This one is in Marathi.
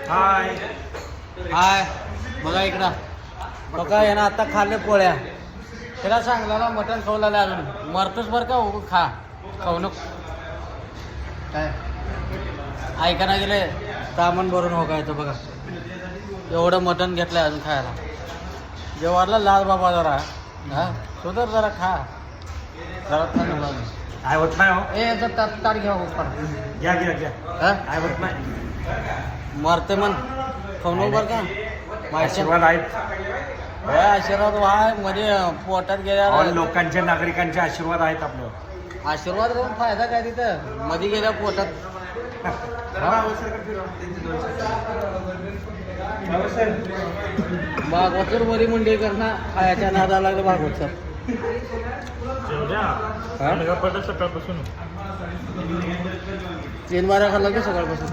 हाय हाय बघा इकडं बघा यानं आता खाल्ले पोळ्या त्याला सांगला मटण खावला अजून मरतच बरं का हो खा खाऊ नको काय ऐकायला गेले तामण भरून हो काय तो बघा एवढं मटण घेतलंय अजून खायला जेवायला लाल बाबा जरा हा सुधर जरा खा जरा काय होत नाही हो ए ताट घ्या घ्या घ्या घ्या हा काय होत नाही मरते मन खाऊ नको बरं का माझ्या आशीर्वाद आहेत आशीर्वाद व्हाय मध्ये पोटात गेल्या लोकांच्या नागरिकांचे आशीर्वाद आहेत आपल्यावर आशीर्वाद करून फायदा काय तिथं मध्ये गेल्या पोटात भागवतकर बरी मंडळी करणं खायच्या नादा लागलं भागवत सकाळपासून 3 बारा खाल्ला की सकाळपासून